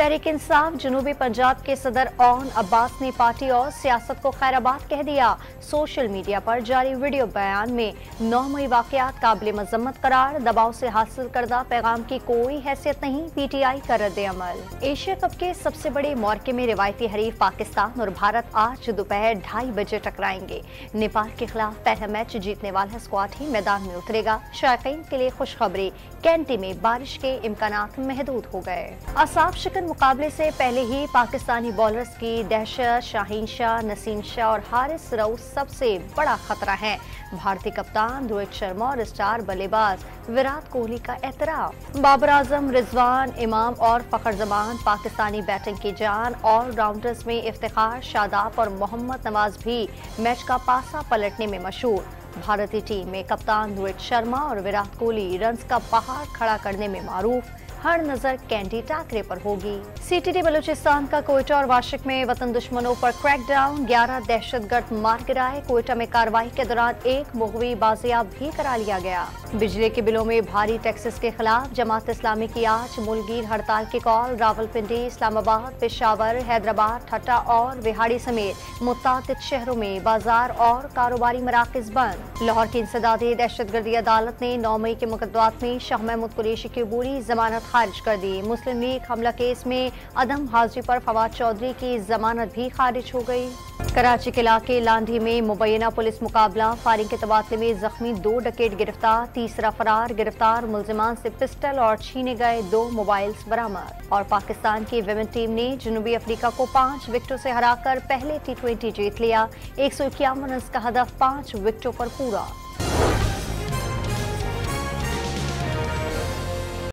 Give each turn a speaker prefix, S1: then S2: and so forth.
S1: तहरीक इंसाफ जनूबी पंजाब के सदर ओन अब्बास ने पार्टी और सियासत को खैराबाद कह दिया। सोशल मीडिया पर जारी वीडियो बयान में 9 मई वाकयात काबिल मजम्मत करार, दबाव से हासिल करदा पैगाम की कोई हैसियत नहीं, PTI का रद्द-ए-अमल। एशिया कप के सबसे बड़े मौके में रिवायती हरीफ पाकिस्तान और भारत आज दोपहर 2:30 बजे टकराएंगे। नेपाल के खिलाफ पहला मैच जीतने वाला स्क्वाड ही मैदान में उतरेगा। शायकीन के लिए खुशखबरी, कैंटी में बारिश के इम्कानात महदूद हो गए। असाफ शिकन मुकाबले से पहले ही पाकिस्तानी बॉलर्स की दहशत, शाहीन शाह, नसीम शाह और हारिस रऊफ सबसे बड़ा खतरा है। भारतीय कप्तान रोहित शर्मा और स्टार बल्लेबाज विराट कोहली का एतराफ। बाबर आजम, रिजवान, इमाम और फखर जमान पाकिस्तानी बैटिंग की जान। ऑलराउंडर्स में इफ्तिखार, शादाब और मोहम्मद नवाज भी मैच का पासा पलटने में मशहूर। भारतीय टीम में कप्तान रोहित शर्मा और विराट कोहली रन्स का पहाड़ खड़ा करने में मारूफ। हर नजर कैंडी टाकरे पर होगी। CTD बलूचिस्तान का कोयटा और वाशिक में वतन दुश्मनों पर क्रैकडाउन, 11 दहशतगर्द मार गिराए। कोयटा में कार्रवाई के दौरान एक मुगवी बाजियाब भी करा लिया गया। बिजली के बिलों में भारी टैक्सेस के खिलाफ जमात इस्लामी की आज मुल्कीर हड़ताल की कॉल। रावलपिंडी, इस्लामाबाद, पेशावर, हैदराबाद, ठट्टा और विहाड़ी समेत मुतादिद शहरों में बाजार और कारोबारी मराकज बंद। लाहौर की इंसदादी दहशतगर्दी अदालत ने 9 मई के मुकदमात में शाह महमूद कुरैशी की अबूरी जमानत खारिज कर दी। मुस्लिम लीग हमला केस में अदम हाजिरी पर फवाद चौधरी की जमानत भी खारिज हो गई। कराची के इलाके लांढी में मुबैना पुलिस मुकाबला, फायरिंग के तबादले में जख्मी 2 डकैत गिरफ्तार, तीसरा फरार। गिरफ्तार मुलजिमान से पिस्टल और छीने गए 2 मोबाइल्स बरामद। और पाकिस्तान की विमेन टीम ने जनूबी अफ्रीका को 5 विकेटों से हराकर पहले T20 जीत लिया। 151 रन का हदफ 5 विकेटों पर पूरा।